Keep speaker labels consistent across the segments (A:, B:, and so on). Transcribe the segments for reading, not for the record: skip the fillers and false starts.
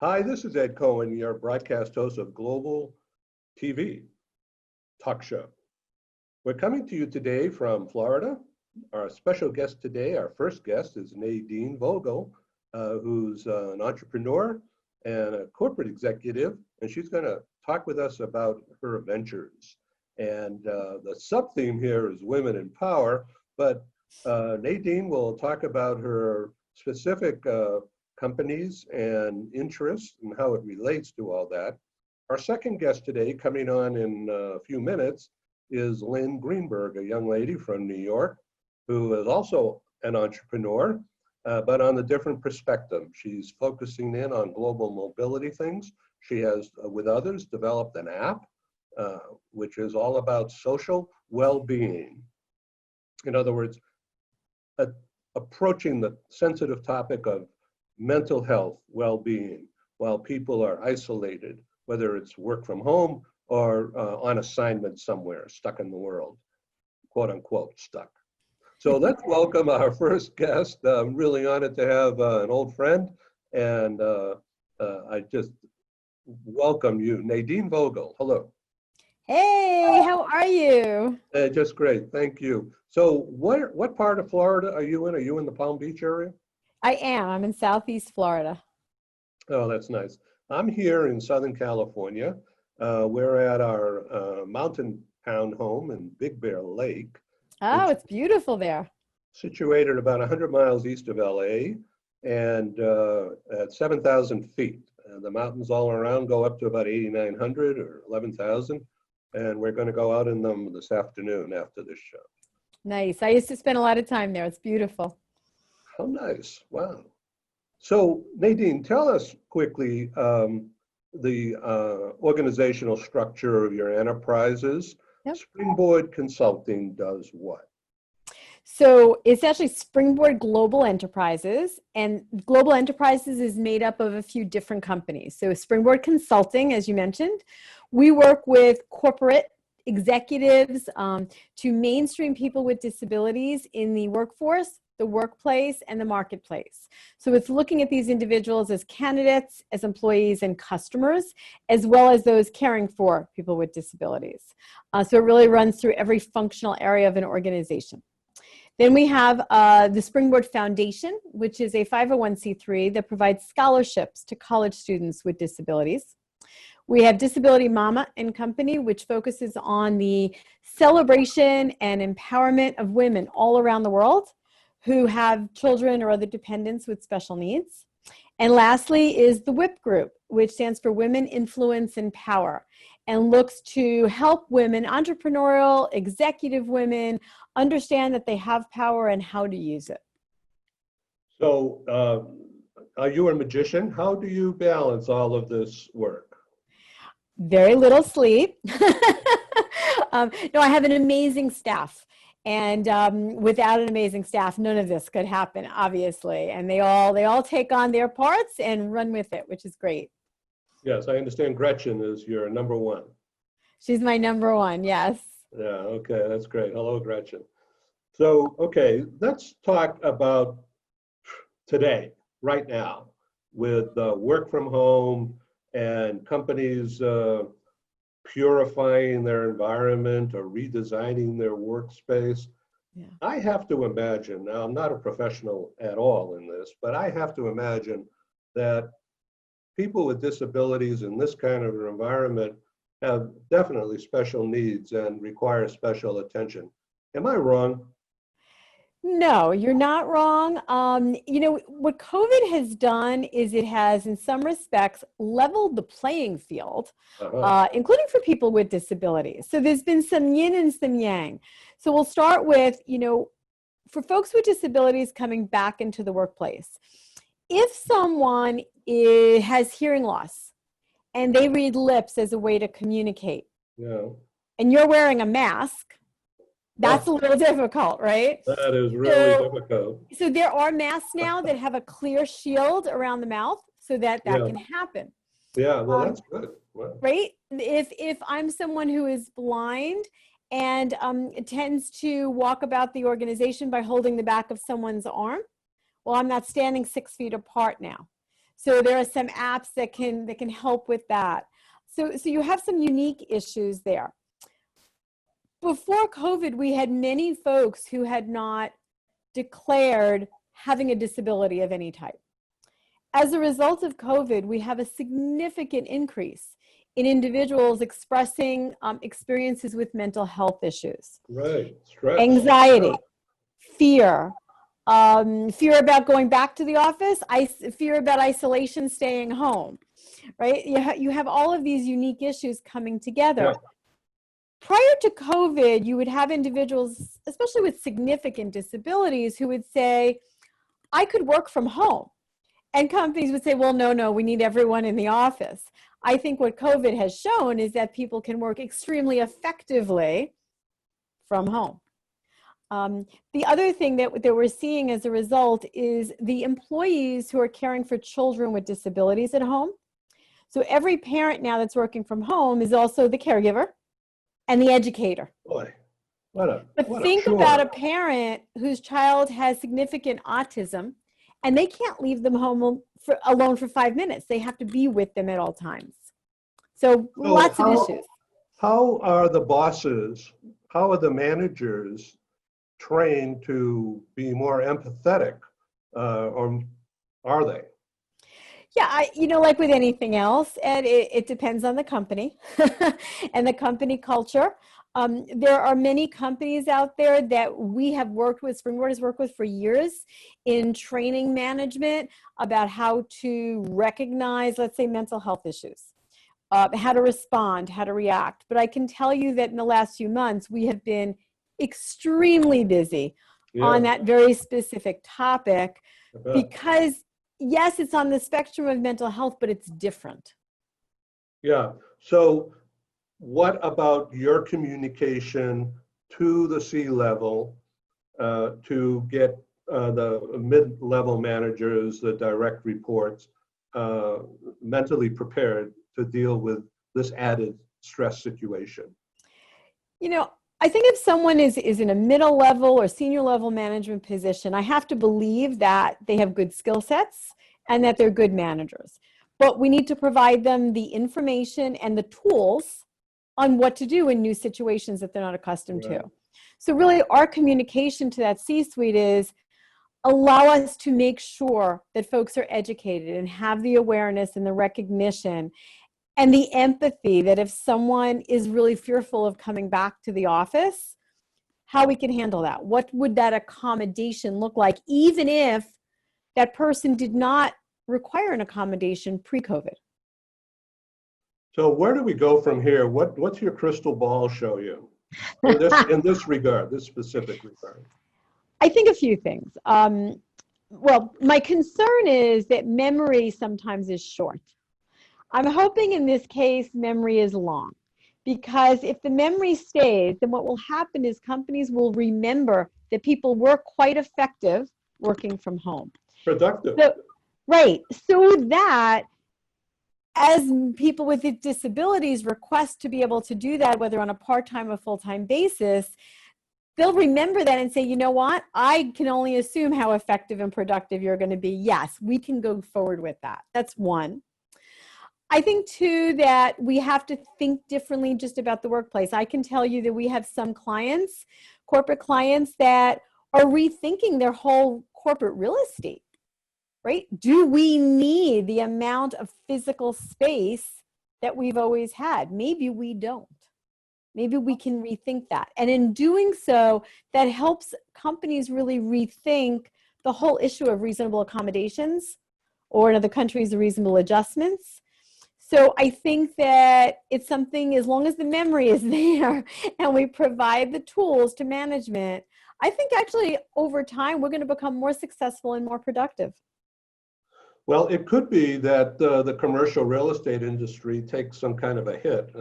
A: Hi, this is Ed Cohen, your broadcast host of Global TV Talk Show. We're coming to you today from Florida. Our special guest today, our first guest, is Nadine Vogel, who's an entrepreneur and a corporate executive, and she's going to talk with us about her ventures. And the sub-theme here is women in power, but Nadine will talk about her specific companies and interests and how it relates to all that. Our second guest today, coming on in a few minutes, is Lynn Greenberg, a young lady from New York, who is also an entrepreneur, but on a different perspective. She's focusing in on global mobility things. She has, with others, developed an app, which is all about social well-being. In other words, approaching the sensitive topic of mental health, well-being, while people are isolated, whether it's work from home or on assignment somewhere, stuck in the world, quote unquote, stuck. So let's welcome our first guest. I'm really honored to have an old friend, and I just welcome you, Nadine Vogel. Hello.
B: Hey, how are you?
A: Just great, thank you. So what part of Florida are you in? Are you in the Palm Beach area?
B: I am. I'm in Southeast Florida.
A: Oh, that's nice. I'm here in Southern California. We're at our mountain town home in Big Bear Lake.
B: Oh, it's beautiful there.
A: Situated about 100 miles east of LA and at 7,000 feet. The mountains all around go up to about 8,900 or 11,000. And we're going to go out in them this afternoon after this show.
B: Nice. I used to spend a lot of time there. It's beautiful.
A: How nice. Wow. So Nadine, tell us quickly the organizational structure of your enterprises.
B: Yep.
A: Springboard Consulting does what?
B: So it's actually Springboard Global Enterprises, and Global Enterprises is made up of a few different companies. So Springboard Consulting, as you mentioned, we work with corporate executives to mainstream people with disabilities in the workforce, the workplace, and the marketplace. So it's looking at these individuals as candidates, as employees and customers, as well as those caring for people with disabilities. So it really runs through every functional area of an organization. Then we have the Springboard Foundation, which is a 501c3 that provides scholarships to college students with disabilities. We have Disability Mama and Company, which focuses on the celebration and empowerment of women all around the world who have children or other dependents with special needs. And lastly is the WIP Group, which stands for Women, Influence, and Power, and looks to help women, entrepreneurial, executive women, understand that they have power and how to use it.
A: So are you a magician? How do you balance all of this work?
B: Very little sleep. No, I have an amazing staff. And without an amazing staff, none of this could happen, obviously. And they all take on their parts and run with it, which is great.
A: Yes, I understand Gretchen is your number one.
B: She's my number one, yes.
A: Yeah, okay, that's great. Hello, Gretchen. So, okay, let's talk about today, right now, with work from home and companies purifying their environment or redesigning their workspace.
B: Yeah.
A: I have to imagine, now I'm not a professional at all in this, but I have to imagine that people with disabilities in this kind of an environment have definitely special needs and require special attention. Am I wrong?
B: No, you're not wrong. You know, what COVID has done is it has, in some respects, leveled the playing field, including for people with disabilities. So there's been some yin and some yang. So we'll start with, you know, for folks with disabilities coming back into the workplace, if someone has hearing loss and they read lips as a way to communicate,
A: Yeah.
B: and you're wearing a mask, that's a little difficult, right?
A: That is really difficult.
B: So there are masks now that have a clear shield around the mouth so that can happen.
A: Yeah, well, that's good. Wow.
B: Right? If I'm someone who is blind and tends to walk about the organization by holding the back of someone's arm, well, I'm not standing 6 feet apart now. So there are some apps that can help with that. So you have some unique issues there. Before COVID, we had many folks who had not declared having a disability of any type. As a result of COVID, we have a significant increase in individuals expressing experiences with mental health issues.
A: Right. Stress.
B: Anxiety,
A: Yeah.
B: fear, fear about going back to the office, fear about isolation, staying home, right? You have all of these unique issues coming together.
A: Yeah.
B: Prior to COVID, you would have individuals, especially with significant disabilities, who would say, I could work from home. And companies would say, well, no, we need everyone in the office. I think what COVID has shown is that people can work extremely effectively from home. The other thing that we're seeing as a result is the employees who are caring for children with disabilities at home. So every parent now that's working from home is also the caregiver and the educator.
A: Boy,
B: But think about a parent whose child has significant autism and they can't leave them home alone for 5 minutes. They have to be with them at all times. So lots of issues.
A: How are the bosses, how are the managers trained to be more empathetic, or are they?
B: Yeah, like with anything else, and it depends on the company and the company culture. There are many companies out there that we have worked with, Springboard has worked with for years in training management about how to recognize, let's say, mental health issues, how to respond, how to react. But I can tell you that in the last few months, we have been extremely busy on that very specific topic because yes, it's on the spectrum of mental health, but it's different.
A: Yeah. So what about your communication to the C-level to get the mid-level managers, the direct reports, mentally prepared to deal with this added stress situation?
B: I think if someone is in a middle level or senior level management position, I have to believe that they have good skill sets and that they're good managers. But we need to provide them the information and the tools on what to do in new situations that they're not accustomed to. So really our communication to that C-suite is allow us to make sure that folks are educated and have the awareness and the recognition and the empathy that if someone is really fearful of coming back to the office, how we can handle that. What would that accommodation look like, even if that person did not require an accommodation pre-COVID?
A: So where do we go from here? What's your crystal ball show you in this regard, this specific regard?
B: I think a few things. Well, my concern is that memory sometimes is short. I'm hoping in this case, memory is long, because if the memory stays, then what will happen is companies will remember that people were quite effective working from home.
A: Productive.
B: Right. So that as people with disabilities request to be able to do that, whether on a part-time or full-time basis, they'll remember that and say, you know what, I can only assume how effective and productive you're going to be. Yes, we can go forward with that. That's one. I think, too, that we have to think differently just about the workplace. I can tell you that we have some clients, corporate clients, that are rethinking their whole corporate real estate, right? Do we need the amount of physical space that we've always had? Maybe we don't. Maybe we can rethink that. And in doing so, that helps companies really rethink the whole issue of reasonable accommodations, or in other countries, the reasonable adjustments. So I think that it's something, as long as the memory is there and we provide the tools to management, I think actually over time, we're going to become more successful and more productive.
A: Well, it could be that the commercial real estate industry takes some kind of a hit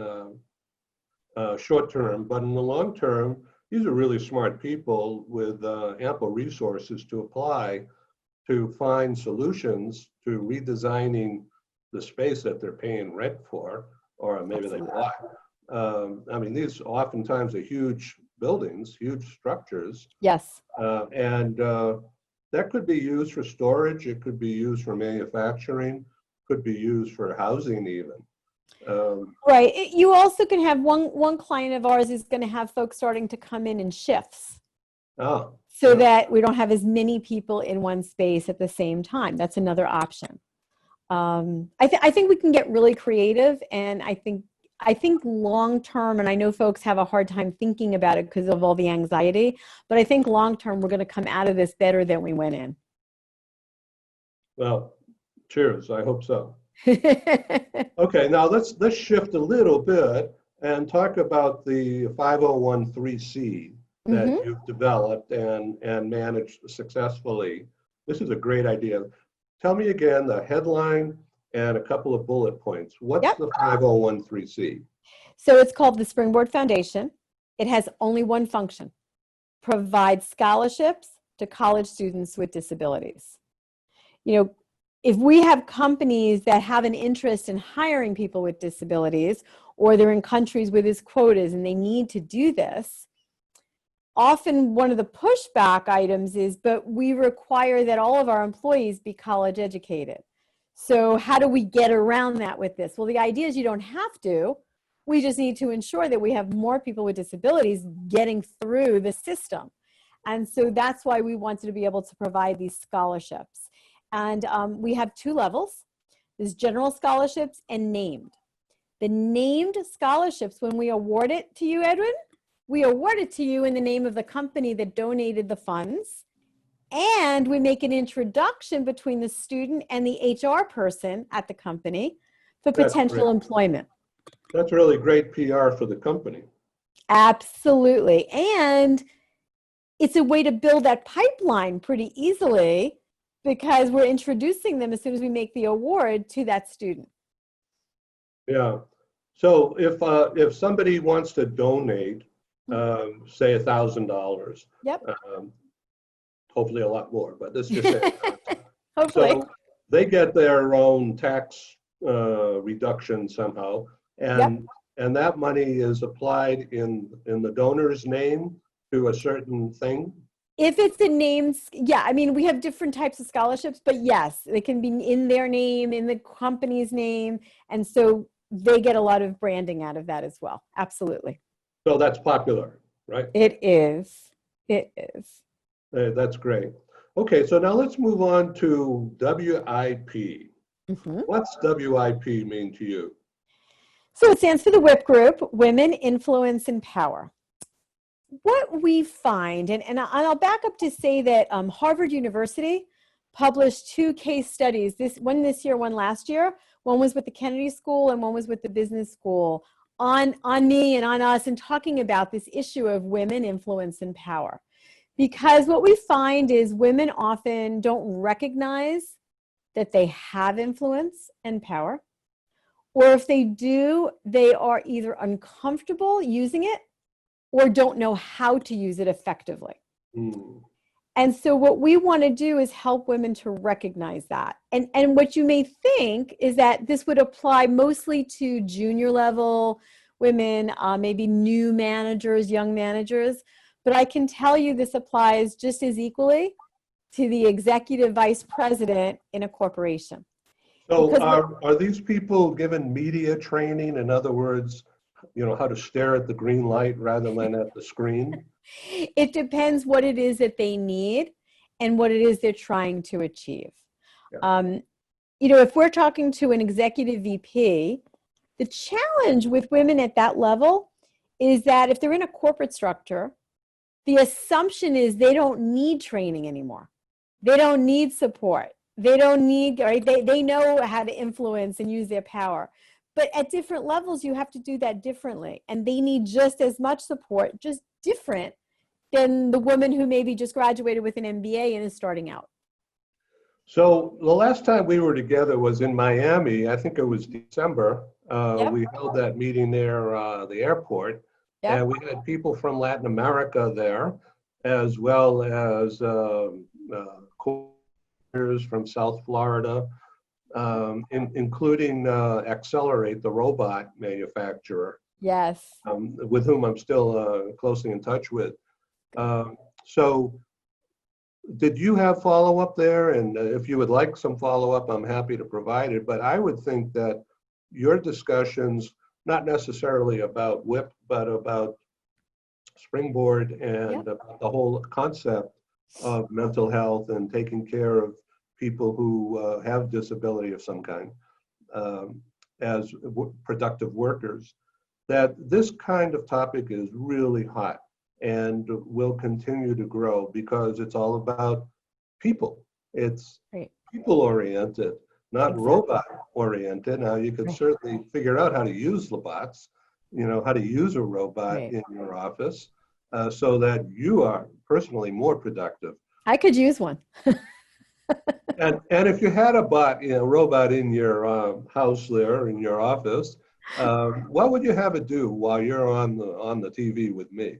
A: short term, but in the long term, these are really smart people with ample resources to apply to find solutions to redesigning the space that they're paying rent for, or maybe they bought. I mean, these oftentimes are huge buildings, huge structures.
B: Yes.
A: And that could be used for storage. It could be used for manufacturing, could be used for housing even.
B: Right. You also can have one client of ours is going to have folks starting to come in shifts.
A: Oh,
B: So
A: yeah.
B: that we don't have as many people in one space at the same time. That's another option. I think we can get really creative, and I think long term, and I know folks have a hard time thinking about it because of all the anxiety, but I think long term we're going to come out of this better than we went in.
A: Well, cheers. I hope so. Okay, now let's shift a little bit and talk about the 5013C that
B: Mm-hmm.
A: you've developed and managed successfully. This is a great idea. Tell me again the headline and a couple of bullet points. What's
B: Yep.
A: the 5013C?
B: So it's called the Springboard Foundation. It has only one function: provide scholarships to college students with disabilities. You know, if we have companies that have an interest in hiring people with disabilities, or they're in countries with these quotas and they need to do this, often one of the pushback items is, but we require that all of our employees be college educated. So how do we get around that with this? Well, the idea is you don't have to. We just need to ensure that we have more people with disabilities getting through the system. And so that's why we wanted to be able to provide these scholarships. And we have two levels. There's general scholarships and named. The named scholarships, when we award it to you, Edwin, we award it to you in the name of the company that donated the funds. And we make an introduction between the student and the HR person at the company for potential employment.
A: That's really great PR for the company.
B: Absolutely. And it's a way to build that pipeline pretty easily because we're introducing them as soon as we make the award to that student.
A: Yeah. So if somebody wants to donate, say $1,000,
B: Yep.
A: hopefully a lot more, but let's just say
B: Hopefully.
A: so they get their own tax reduction somehow, and that money is applied in the donor's name to a certain thing.
B: If it's a name, yeah, I mean, we have different types of scholarships, but yes, they can be in their name, in the company's name. And so they get a lot of branding out of that as well. Absolutely.
A: So that's popular, right?
B: It is. It is.
A: That's great. Okay, so now let's move on to WIP.
B: Mm-hmm.
A: What's WIP mean to you?
B: So it stands for the WIP group, Women, Influence, and Power. What we find, and I'll back up to say that Harvard University published two case studies, one this year, one last year. One was with the Kennedy School and one was with the business school on me and on us, and talking about this issue of women, influence, and power. Because what we find is women often don't recognize that they have influence and power, or if they do, they are either uncomfortable using it or don't know how to use it effectively.
A: Mm.
B: And so what we want to do is help women to recognize that. And what you may think is that this would apply mostly to junior level women, maybe new managers, young managers. But I can tell you this applies just as equally to the executive vice president in a corporation.
A: So are these people given media training? In other words, you know, how to stare at the green light rather than at the screen?
B: It depends what it is that they need and what it is they're trying to achieve.
A: Yeah.
B: You know, if we're talking to an executive VP, the challenge with women at that level is that if they're in a corporate structure, the assumption is they don't need training anymore. They don't need support. They don't need, right? They know how to influence and use their power. But at different levels, you have to do that differently. And they need just as much support, just different than the woman who maybe just graduated with an MBA and is starting out.
A: So the last time we were together was in Miami. I think it was December. We held that meeting there, the airport, and we had people from Latin America there, as well as co-workers from South Florida, including Accelerate, the robot manufacturer.
B: Yes.
A: With whom I'm still closely in touch with. So did you have follow-up there? And if you would like some follow-up, I'm happy to provide it. But I would think that your discussions, not necessarily about WIP, but about Springboard and about the whole concept of mental health and taking care of people who have disability of some kind as productive workers, that this kind of topic is really hot and will continue to grow because it's all about people. It's people oriented, not robot oriented. Now you could certainly figure out how to use the bots, you know, how to use a robot in your office so that you are personally more productive.
B: I could use one.
A: And if you had a bot, you know, robot in your house there, in your office, what would you have it do while you're on the TV with me?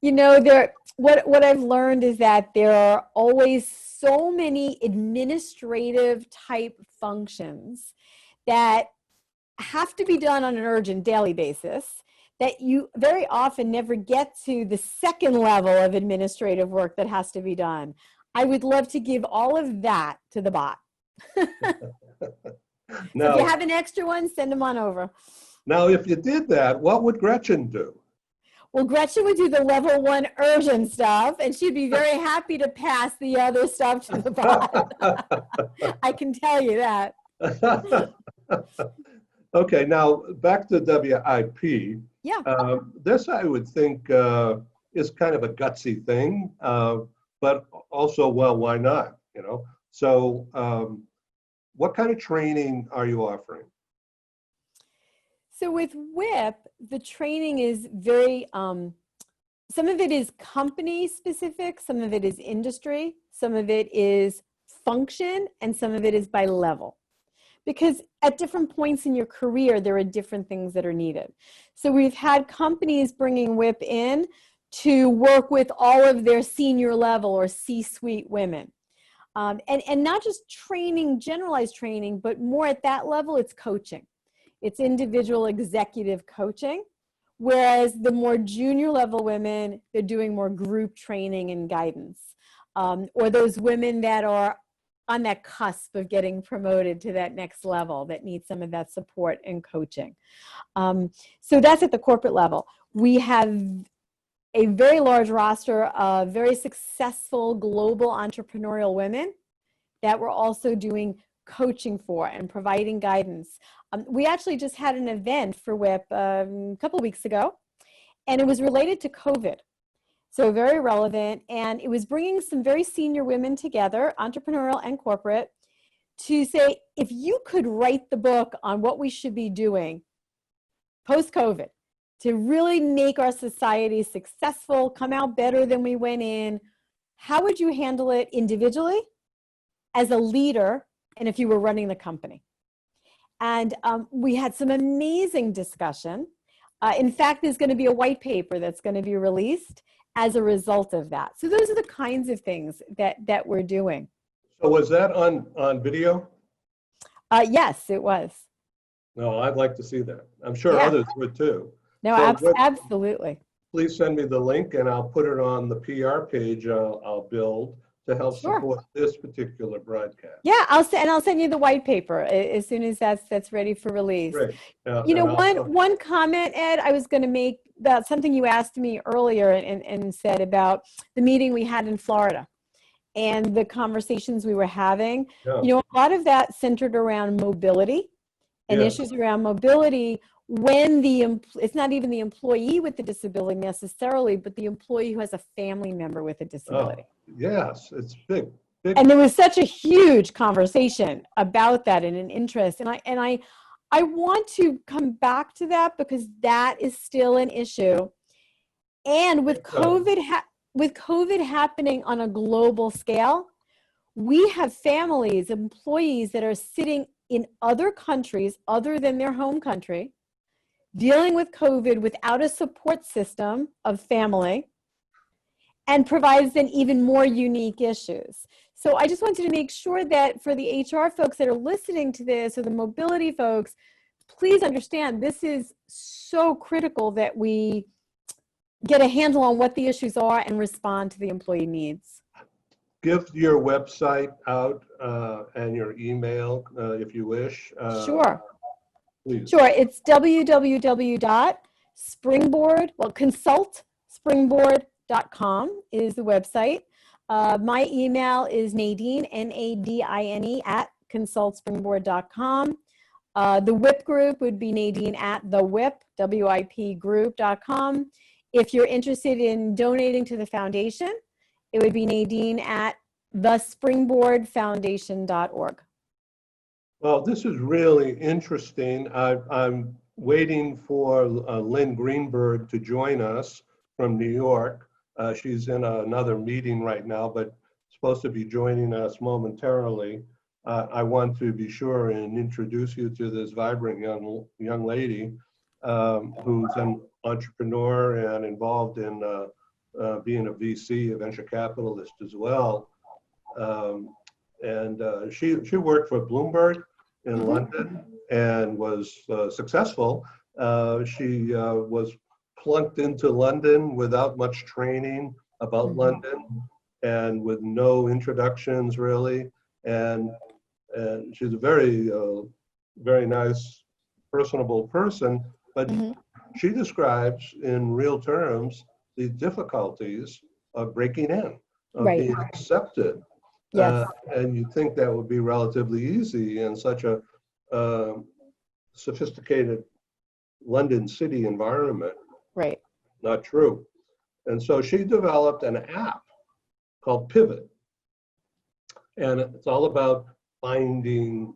B: You know, what I've learned is that there are always so many administrative type functions that have to be done on an urgent daily basis that you very often never get to the second level of administrative work that has to be done. I would love to give all of that to the bot.
A: Now,
B: so if you have an extra one, send them on over.
A: Now, if you did that, what would Gretchen do?
B: Well, Gretchen would do the level 1 urgent stuff, and she'd be very happy to pass the other stuff to the bot. I can tell you that.
A: Okay, now back to WIP.
B: Yeah.
A: This, I would think, is kind of a gutsy thing, but also, well, why not? You know. So, what kind of training are you offering?
B: So with WIP, the training is very, some of it is company specific, some of it is industry, some of it is function, and some of it is by level. Because at different points in your career, there are different things that are needed. So we've had companies bringing WIP in to work with all of their senior level or C-suite women. And not just training, generalized training, but more at that level, it's coaching. It's individual executive coaching, whereas the more junior level women, they're doing more group training and guidance. Or those women that are on that cusp of getting promoted to that next level that need some of that support and coaching. So that's at the corporate level. We have a very large roster of very successful global entrepreneurial women that we're also doing coaching for and providing guidance. We actually just had an event for WIP a couple of weeks ago, and it was related to COVID. So very relevant, and it was bringing some very senior women together, entrepreneurial and corporate, to say, if you could write the book on what we should be doing post-COVID to really make our society successful, come out better than we went in, how would you handle it individually, as a leader, and if you were running the company? And we had some amazing discussion. In fact, there's going to be a white paper that's going to be released as a result of that. So those are the kinds of things that we're doing.
A: So was that on video?
B: Yes, it was.
A: No, I'd like to see that. I'm sure others would too.
B: No,
A: So
B: absolutely.
A: Please send me the link and I'll put it on the PR page I'll build to help support this particular broadcast.
B: Yeah, I'll send you the white paper as soon as that's ready for release.
A: Great.
B: You know, one comment, Ed, I was going to make about something you asked me earlier and said about the meeting we had in Florida and the conversations we were having.
A: Yeah.
B: You know, a lot of that centered around mobility and issues around mobility when it's not even the employee with the disability necessarily, but the employee who has a family member with a disability.
A: Oh, yes, it's big.
B: And there was such a huge conversation about that and an interest. And I want to come back to that because that is still an issue. And with COVID happening on a global scale, we have families, employees that are sitting in other countries other than their home country, dealing with COVID without a support system of family, and provides then even more unique issues. So I just wanted to make sure that for the HR folks that are listening to this or the mobility folks, please understand this is so critical that we get a handle on what the issues are and respond to the employee needs.
A: give your website out and your email if you wish.
B: Sure.
A: Please.
B: Sure. It's www.springboard, well, consultspringboard.com is the website. My email is Nadine, Nadine, at consultspringboard.com. The WIP group would be Nadine at the WIP, WIP group.com. If you're interested in donating to the foundation, it would be Nadine at thespringboardfoundation.org.
A: Well, this is really interesting. I'm waiting for Lynn Greenberg to join us from New York. She's in another meeting right now, but supposed to be joining us momentarily. I want to be sure and introduce you to this vibrant young lady who's an entrepreneur and involved in being a VC, a venture capitalist as well. She worked for Bloomberg in London and was successful. She was plunked into London without much training about London and with no introductions really. And she's a very, very nice, personable person, but she describes in real terms the difficulties of breaking in, of being accepted.
B: Yes.
A: And you'd think that would be relatively easy in such a sophisticated London city environment.
B: Right.
A: Not true. And so she developed an app called Pivot. And it's all about finding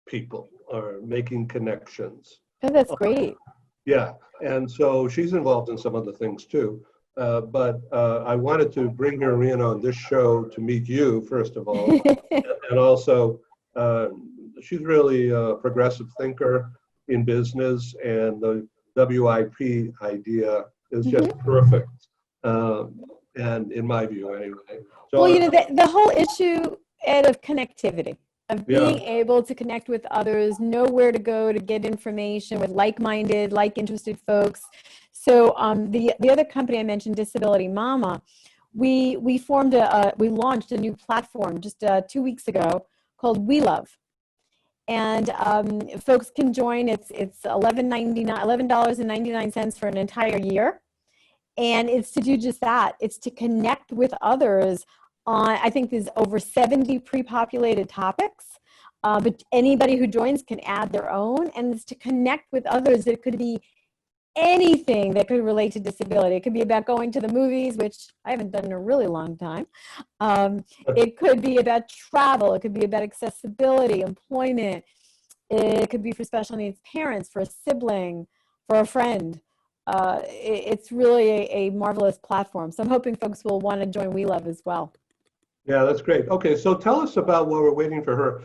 A: people or making connections.
B: Oh, that's great.
A: Yeah. And so she's involved in some other things too. But I wanted to bring her in on this show to meet you, first of all. And also, she's really a progressive thinker in business, and the WIP idea is just perfect. And in my view, anyway. So,
B: well, the whole issue, Ed, of connectivity, of being able to connect with others, know where to go to get information with like-minded, like-interested folks. So the other company I mentioned, Disability Mama, we launched a new platform just 2 weeks ago called We Love. And folks can join. It's $11.99 for an entire year. And it's to do just that. It's to connect with others on, I think there's over 70 pre-populated topics. But anybody who joins can add their own. And it's to connect with others. It could be anything that could relate to disability. It could be about going to the movies, which I haven't done in a really long time. It could be about travel. It could be about accessibility, employment. It could be for special needs parents, for a sibling, for a friend. It's really a marvelous platform. So I'm hoping folks will want to join We Love as well.
A: Yeah, that's great. Okay, so tell us about, while we're waiting for her,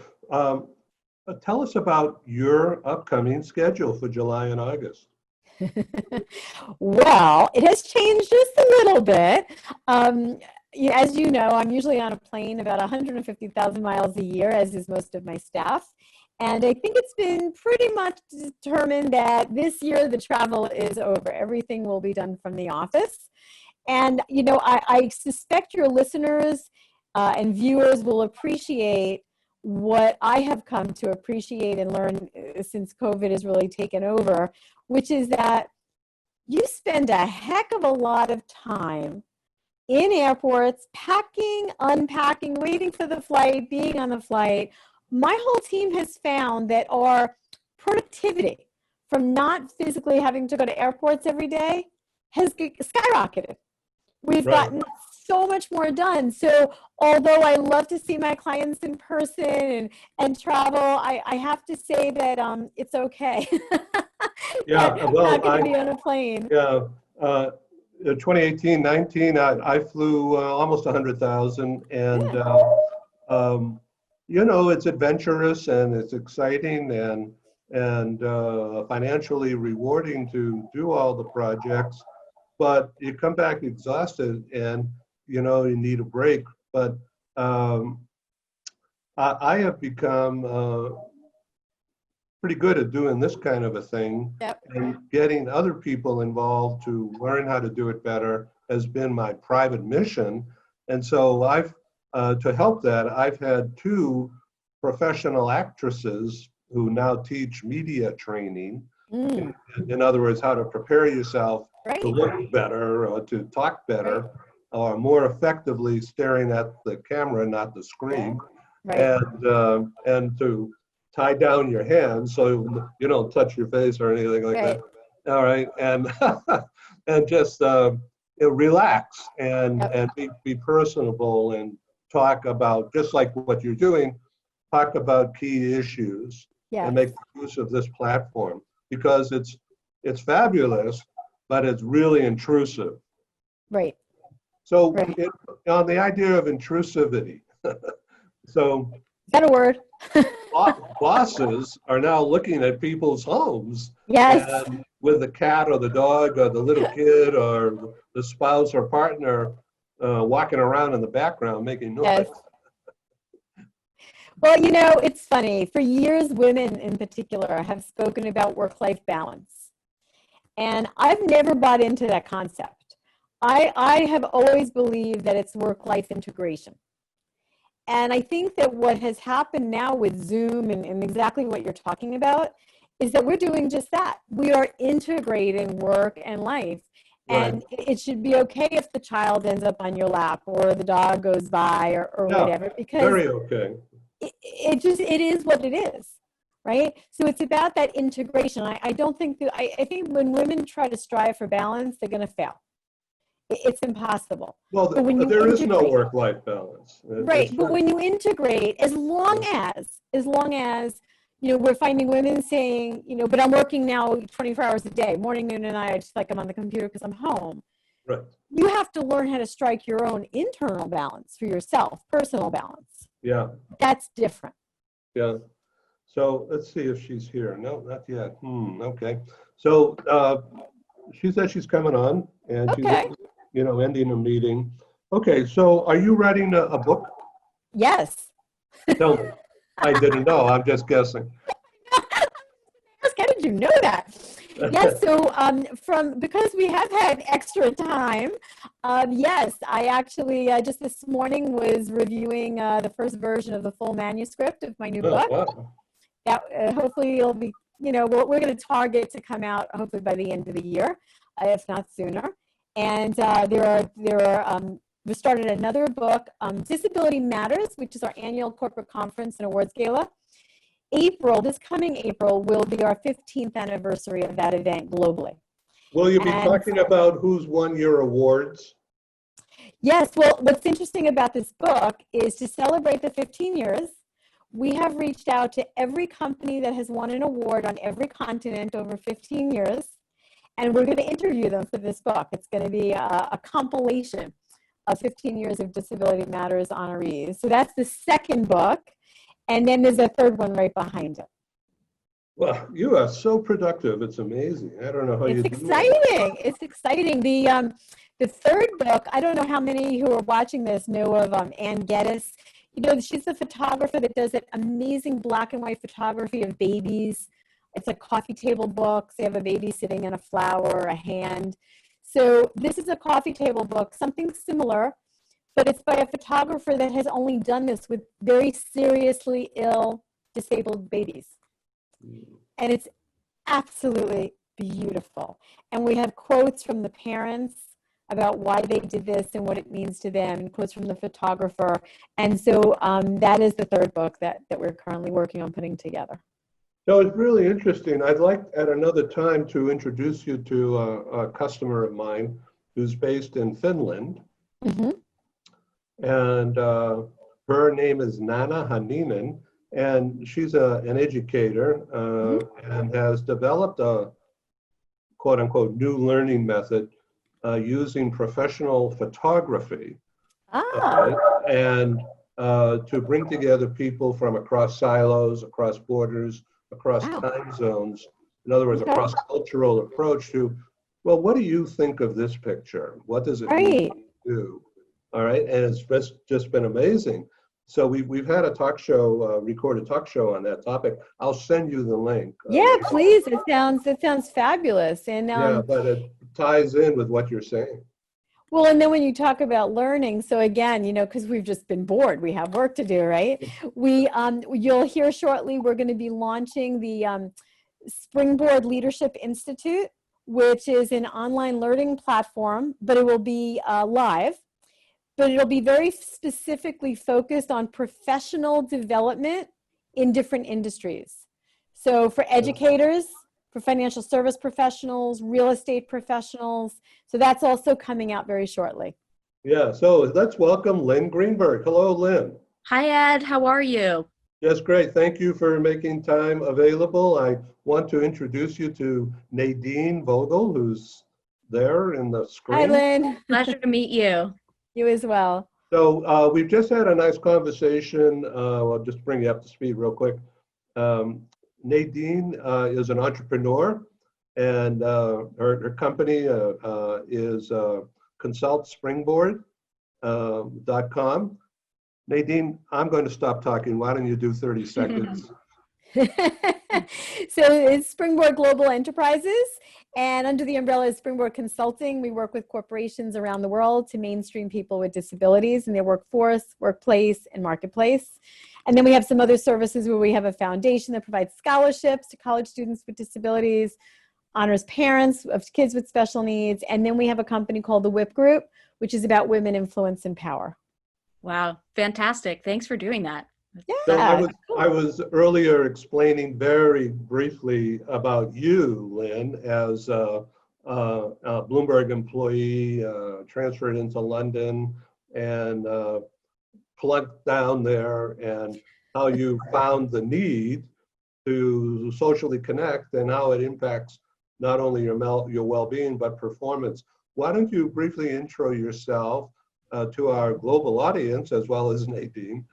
A: tell us about your upcoming schedule for July and August.
B: Well, it has changed just a little bit. As you know, I'm usually on a plane about 150,000 miles a year, as is most of my staff. And I think it's been pretty much determined that this year the travel is over. Everything will be done from the office. And, I suspect your listeners and viewers will appreciate what I have come to appreciate and learn since COVID has really taken over, which is that you spend a heck of a lot of time in airports, packing, unpacking, waiting for the flight, being on the flight. My whole team has found that our productivity from not physically having to go to airports every day has skyrocketed. We've gotten so much more done. So although I love to see my clients in person and travel, I have to say that it's okay.
A: Yeah,
B: I'm not going to be on a plane.
A: Yeah, 2018-19, I flew almost 100,000, and it's adventurous and it's exciting and financially rewarding to do all the projects, but you come back exhausted and you need a break. But I have become pretty good at doing this kind of a thing.
B: Yep.
A: And getting other people involved to learn how to do it better has been my private mission. And so I've to help that, I've had two professional actresses who now teach media training.
B: Mm,
A: In other words, how to prepare yourself to
B: right,
A: look better or to talk
B: right,
A: better or more effectively staring at the camera, not the
B: yeah,
A: screen,
B: right,
A: and to tie down your hands so you don't touch your face or anything like that.
B: right.
A: All right, and and just relax
B: Yep.
A: and be personable and talk about just like what you're doing. Talk about key issues and
B: Yes,
A: make use of this platform because it's fabulous, but it's really intrusive.
B: right,
A: So
B: right.
A: on the idea of intrusivity, so
B: Is that a word?
A: bosses are now looking at people's homes
B: Yes,
A: and with the cat or the dog or the little kid or the spouse or partner walking around in the background making noise.
B: yes. Well, it's funny. For years, women in particular have spoken about work-life balance. And I've never bought into that concept. I have always believed that it's work-life integration. And I think that what has happened now with Zoom and exactly what you're talking about is that we're doing just that. We are integrating work and life.
A: Right.
B: And it should be okay if the child ends up on your lap or the dog goes by or
A: Yeah,
B: whatever, because
A: very okay.
B: it is what it is, right? So it's about that integration. I don't think that I think when women try to strive for balance, they're going to fail. It's impossible.
A: Well,
B: But when you
A: there is no
B: integrate,
A: work-life balance. It's
B: right? But
A: not.
B: when you integrate, as long as we're finding women saying, but I'm working now 24 hours a day, morning, noon, and night. I just like I'm on the computer because I'm home.
A: Right.
B: You have to learn how to strike your own internal balance for yourself, personal balance.
A: Yeah.
B: That's different.
A: Yeah. So let's see if she's here. No, not yet. Okay. So she said she's coming on and she's,
B: Okay.
A: ending a meeting. Okay. So are you writing a book?
B: Yes.
A: Tell me. I didn't know. I'm just guessing.
B: How did you know that? Yes, so because we have had extra time, yes, I actually just this morning was reviewing the first version of the full manuscript of my new
A: Oh,
B: book.
A: wow.
B: That hopefully it'll be, we're going to target to come out hopefully by the end of the year, if not sooner. And we started another book, Disability Matters, which is our annual corporate conference and awards gala. This coming April, will be our 15th anniversary of that event globally.
A: Will you be
B: And
A: talking about who's won your awards?
B: yes, well, what's interesting about this book is to celebrate the 15 years, we have reached out to every company that has won an award on every continent over 15 years, and we're going to interview them for this book. It's going to be a compilation of 15 years of Disability Matters honorees. So that's the second book, and then there's a third one right behind it.
A: Well, you are so productive. It's amazing. I don't know how you
B: It's
A: do it.
B: exciting. It's exciting. The third book, I don't know how many who are watching this know of Ann Geddes. She's a photographer that does that amazing black and white photography of babies. It's a coffee table book. They have a baby sitting in a flower, a hand. So this is a coffee table book, something similar, but it's by a photographer that has only done this with very seriously ill, disabled babies. And it's absolutely beautiful. And we have quotes from the parents about why they did this and what it means to them, and quotes from the photographer. And so that is the third book that we're currently working on putting together.
A: So it's really interesting. I'd like at another time to introduce you to a customer of mine who's based in Finland.
B: Mm-hmm.
A: And her name is Nana Haninen, and she's an educator and has developed a quote unquote new learning method using professional photography and to bring together people from across silos, across borders, across time zones. In other words, a cross-cultural approach to, well, what do you think of this picture? What does it mean to you? All right, and it's just been amazing. So we've had a talk show, recorded talk show on that topic. I'll send you the link.
B: Yeah, please. It sounds fabulous. And
A: yeah, but it ties in with what you're saying.
B: Well, and then when you talk about learning, so again, because we've just been bored, we have work to do, right? You'll hear shortly, we're going to be launching the Springboard Leadership Institute, which is an online learning platform, but it will be live. But it'll be very specifically focused on professional development in different industries. So for educators, for financial service professionals, real estate professionals. So that's also coming out very shortly.
A: Yeah, so let's welcome Lynn Greenberg. Hello, Lynn.
C: Hi, Ed. How are you?
A: Yes, great. Thank you for making time available. I want to introduce you to Nadine Vogel, who's there in the screen.
B: Hi, Lynn.
C: Pleasure to meet you.
B: You as well.
A: So we've just had a nice conversation. I'll just bring you up to speed real quick. Nadine is an entrepreneur, and her company is consultspringboard.com. Nadine, I'm going to stop talking. Why don't you do 30 seconds?
B: So it's Springboard Global Enterprises, and under the umbrella of Springboard Consulting, we work with corporations around the world to mainstream people with disabilities in their workforce, workplace, and marketplace. And then we have some other services where we have a foundation that provides scholarships to college students with disabilities, honors parents of kids with special needs, and then we have a company called the WIP Group, which is about women, influence, and power.
C: Wow, fantastic. Thanks for doing that.
B: Yeah.
A: So I was earlier explaining very briefly about you, Lynn, as a Bloomberg employee, transferred into London and plugged down there, and how you found the need to socially connect and how it impacts not only your well-being, but performance. Why don't you briefly intro yourself to our global audience, as well as Nadine,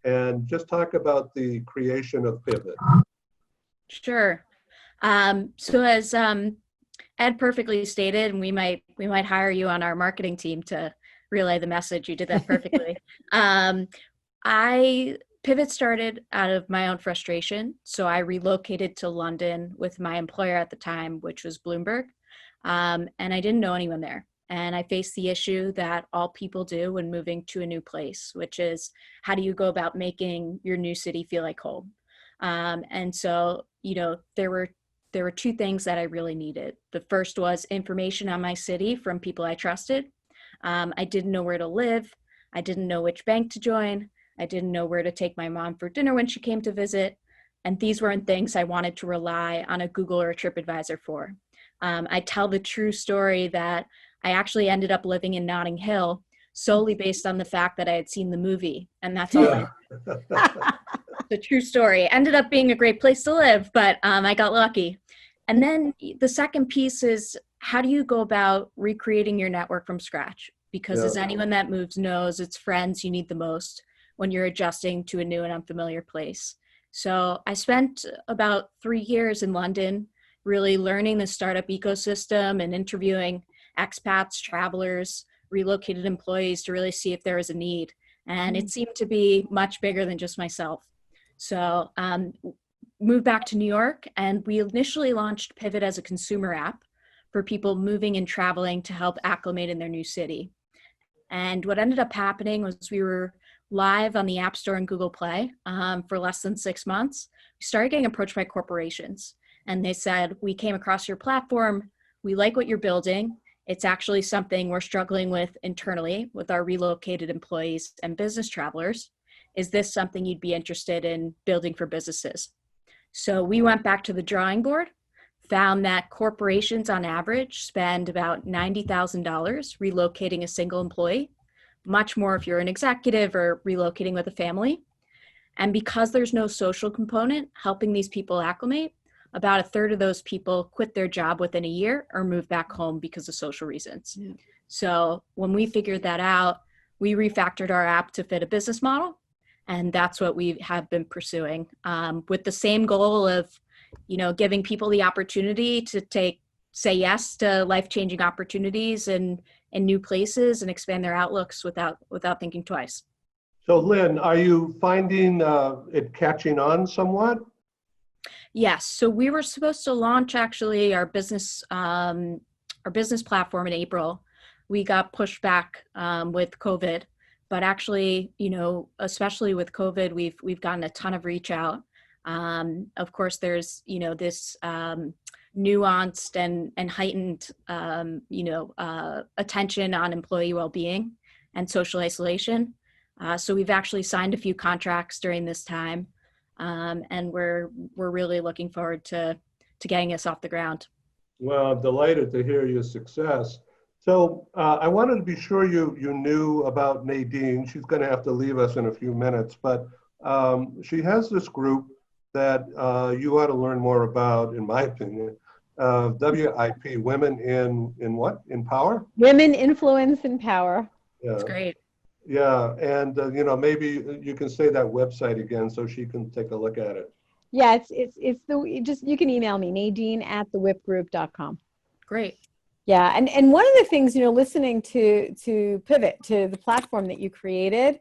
A: and just talk about the creation of Pivot.
C: Sure. So as Ed perfectly stated, and we might hire you on our marketing team to relay the message. You did that perfectly. Pivot started out of my own frustration. So I relocated to London with my employer at the time, which was Bloomberg. And I didn't know anyone there. And I faced the issue that all people do when moving to a new place, which is how do you go about making your new city feel like home? And so, there were two things that I really needed. The first was information on my city from people I trusted. I didn't know where to live. I didn't know which bank to join. I didn't know where to take my mom for dinner when she came to visit. And these weren't things I wanted to rely on a Google or a TripAdvisor for. I tell the true story that I actually ended up living in Notting Hill solely based on the fact that I had seen the movie. And that's all the true story. Ended up being a great place to live, but I got lucky. And then the second piece is, how do you go about recreating your network from scratch? Because as anyone that moves knows, it's friends you need the most when you're adjusting to a new and unfamiliar place. So I spent about 3 years in London, really learning the startup ecosystem and interviewing expats, travelers, relocated employees to really see if there was a need. And it seemed to be much bigger than just myself. So moved back to New York, and we initially launched Pivot as a consumer app for people moving and traveling to help acclimate in their new city. And what ended up happening was we were live on the App Store and Google Play for less than 6 months. We started getting approached by corporations, and they said, we came across your platform. We like what you're building. It's actually something we're struggling with internally with our relocated employees and business travelers. Is this something you'd be interested in building for businesses? So we went back to the drawing board, found that corporations on average spend about $90,000 relocating a single employee, much more if you're an executive or relocating with a family. And because there's no social component helping these people acclimate, about a third of those people quit their job within a year or move back home because of social reasons. Yeah. So when we figured that out, we refactored our app to fit a business model. And that's what we have been pursuing with the same goal of, giving people the opportunity to say yes to life-changing opportunities and in new places and expand their outlooks without thinking twice.
A: So Lynn, are you finding it catching on somewhat?
C: Yes. So we were supposed to launch actually our business platform in April. we got pushed back with COVID, but actually, especially with COVID, we've gotten a ton of reach out. Of course, there's, this nuanced and heightened, attention on employee well-being and social isolation. So we've actually signed a few contracts during this time, and we're really looking forward to getting us off the ground.
A: Well, I'm delighted to hear your success. So I wanted to be sure you knew about Nadine. She's going to have to leave us in a few minutes, but she has this group that you ought to learn more about, in my opinion. WIP, Women in what? In Power?
B: Women, Influence, and Power.
A: Yeah.
C: That's great.
A: Yeah, and maybe you can say that website again so she can take a look at it.
B: Yeah, you can email me, Nadine@thewipgroup.com.
C: Great.
B: Yeah, and one of the things, listening to Pivot, to the platform that you created.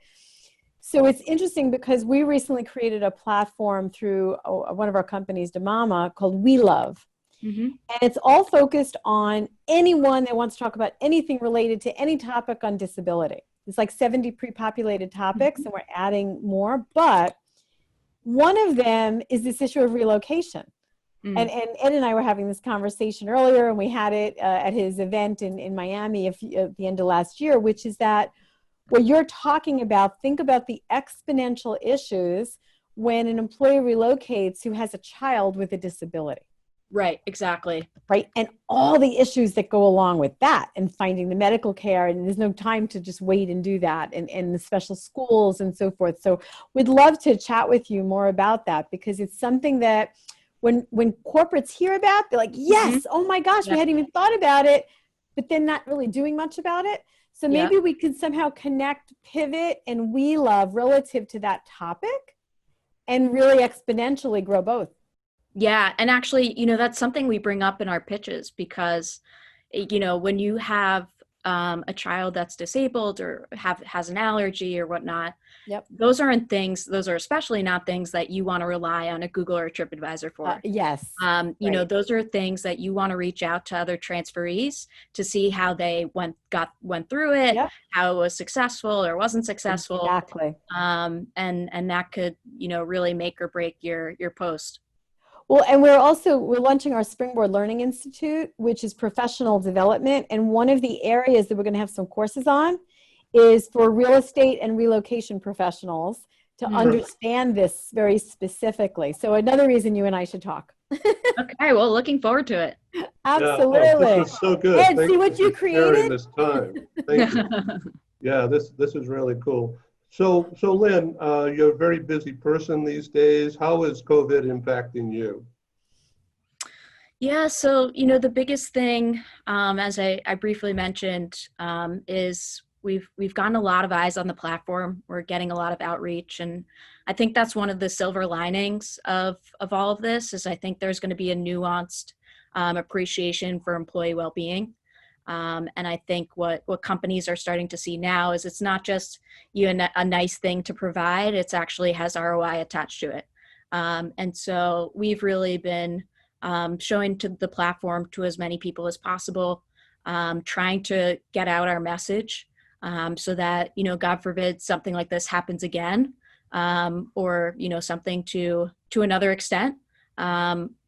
B: So it's interesting because we recently created a platform through one of our companies, DeMama, called We Love.
C: Mm-hmm.
B: And it's all focused on anyone that wants to talk about anything related to any topic on disability. It's like 70 pre-populated topics, and we're adding more. But one of them is this issue of relocation. And Ed and I were having this conversation earlier, and we had it at his event in Miami at the end of last year, which is that what you're talking about, think about the exponential issues when an employee relocates who has a child with a disability.
C: Right, exactly.
B: Right, and all the issues that go along with that, and finding the medical care, and there's no time to just wait and do that, and the special schools and so forth. So we'd love to chat with you more about that, because it's something that when corporates hear about, they're like, yes, oh my gosh, we hadn't even thought about it, but then not really doing much about it. So maybe we could somehow connect Pivot and We Love relative to that topic and really exponentially grow both.
C: Yeah. And actually, that's something we bring up in our pitches, because, when you have a child that's disabled or has an allergy or whatnot, those are especially not things that you want to rely on a Google or a TripAdvisor for.
B: Yes.
C: Those are things that you want to reach out to other transferees to see how they went through it, how it was successful or wasn't successful.
B: Exactly.
C: And that could, really make or break your post.
B: Well, and we're launching our Springboard Learning Institute, which is professional development. And one of the areas that we're going to have some courses on is for real estate and relocation professionals to understand this very specifically. So another reason you and I should talk.
C: Okay, well, looking forward to it.
B: Absolutely.
A: Yeah, this is so good.
B: Ed, see what you created?
A: This time. Thank you. Yeah, this is really cool. So Lynn, you're a very busy person these days. How is COVID impacting you?
C: Yeah, so, the biggest thing, as I briefly mentioned, is we've gotten a lot of eyes on the platform. We're getting a lot of outreach. And I think that's one of the silver linings of all of this, is I think there's going to be a nuanced appreciation for employee well-being. And I think what companies are starting to see now is it's not just a nice thing to provide, it's actually has ROI attached to it. And so we've really been showing to the platform to as many people as possible, trying to get out our message so that, God forbid something like this happens again, or, something to another extent,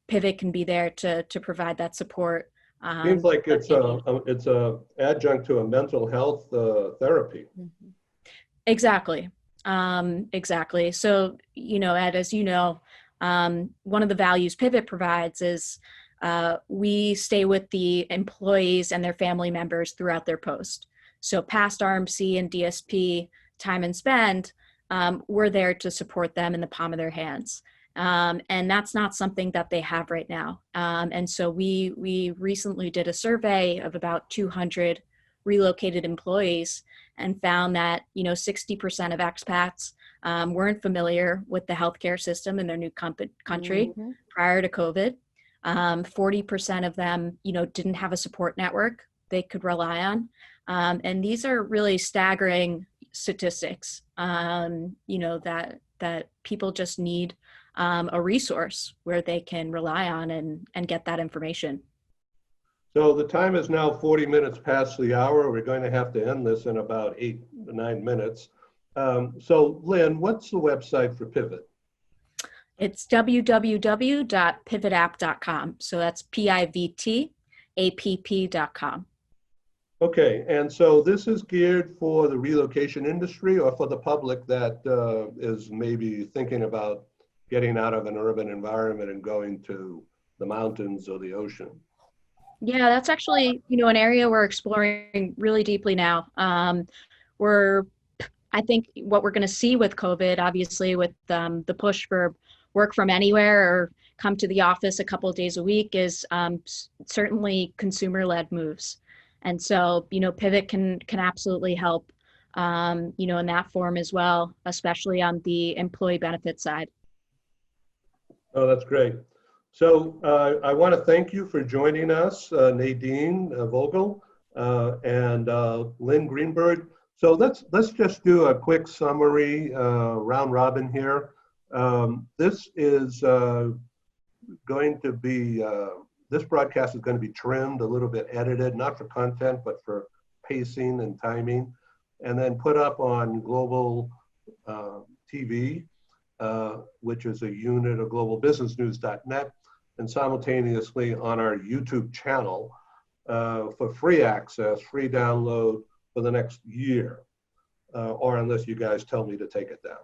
C: Pivot can be there to provide that support.
A: Seems like it's a adjunct to a mental health therapy.
C: Exactly. Exactly. So, Ed, as you know, one of the values Pivot provides is we stay with the employees and their family members throughout their post. So past RMC and DSP time and spend, we're there to support them in the palm of their hands. And that's not something that they have right now. And so we recently did a survey of about 200 relocated employees and found that, 60% of expats weren't familiar with the healthcare system in their new country prior to COVID. 40% of them, didn't have a support network they could rely on. And these are really staggering statistics, that people just need a resource where they can rely on and get that information.
A: So the time is now 40 minutes past the hour. We're going to have to end this in about 8 to 9 minutes. So Lynn, what's the website for Pivot?
C: It's www.pivotapp.com. So that's PIVTAPP.com.
A: Okay, and so this is geared for the relocation industry or for the public that is maybe thinking about getting out of an urban environment and going to the mountains or the ocean?
C: Yeah, that's actually, an area we're exploring really deeply now. I think what we're going to see with COVID, obviously with the push for work from anywhere or come to the office a couple of days a week is certainly consumer-led moves. And so, Pivot can absolutely help, in that form as well, especially on the employee benefit side.
A: Oh, that's great. So I want to thank you for joining us, Nadine Vogel and Lynn Greenberg. So let's just do a quick summary, round robin here. This is going to be, this broadcast is going to be trimmed, a little bit edited, not for content, but for pacing and timing, and then put up on Global TV, which is a unit of globalbusinessnews.net, and simultaneously on our YouTube channel for free access, free download for the next year, or unless you guys tell me to take it down.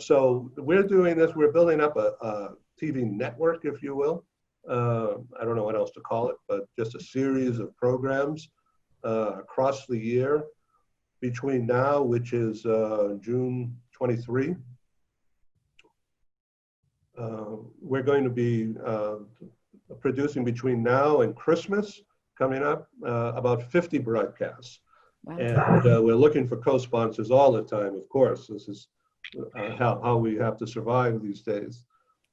A: So we're doing this, we're building up a TV network, if you will. I don't know what else to call it, but just a series of programs across the year between now, which is June 23. We're going to be producing between now and Christmas, coming up, about 50 broadcasts. Wow. And we're looking for co-sponsors all the time, of course. This is how we have to survive these days.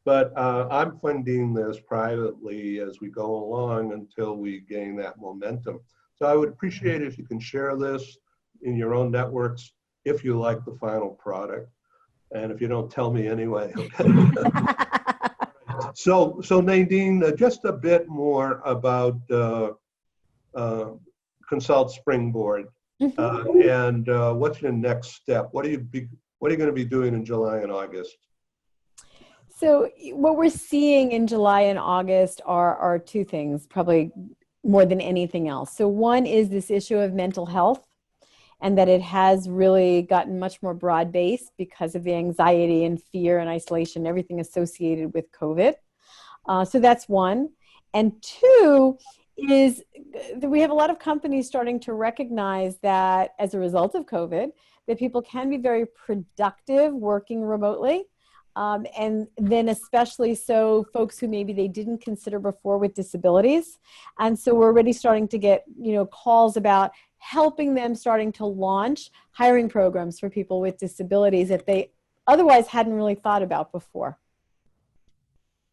A: But I'm funding this privately as we go along until we gain that momentum. So I would appreciate it if you can share this in your own networks if you like the final product. And if you don't, tell me anyway. Okay. So Nadine, just a bit more about Consult Springboard, and what's your next step? What are you going to be doing in July and August?
B: So what we're seeing in July and August are two things, probably more than anything else. So one is this issue of mental health, and that it has really gotten much more broad-based because of the anxiety and fear and isolation, everything associated with COVID. So that's one. And two is that we have a lot of companies starting to recognize that as a result of COVID, that people can be very productive working remotely. And then especially so folks who maybe they didn't consider before with disabilities. And so we're already starting to get, calls about helping them starting to launch hiring programs for people with disabilities that they otherwise hadn't really thought about before.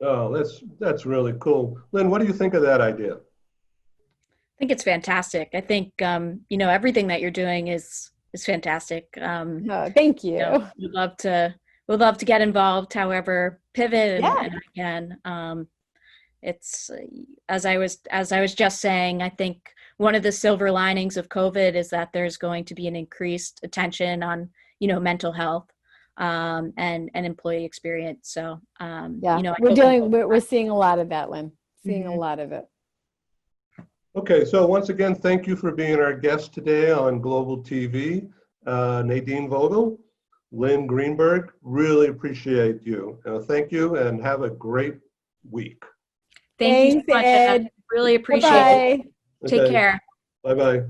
A: Oh, that's really cool. Lynn, what do you think of that idea?
C: I think it's fantastic. I think, everything that you're doing is fantastic.
B: Thank you.
C: We'd love to get involved, however, Pivot and I can. It's as I was just saying, I think one of the silver linings of COVID is that there's going to be an increased attention on, mental health and employee experience. So
B: we're seeing a lot of that, Lynn. Seeing a lot of it.
A: Okay, so once again, thank you for being our guest today on Global TV, Nadine Vogel. Lynn Greenberg, really appreciate you. Thank you and have a great week.
C: Thank you so much, Ed. Really appreciate it.
A: Okay.
C: Take care.
A: Bye-bye.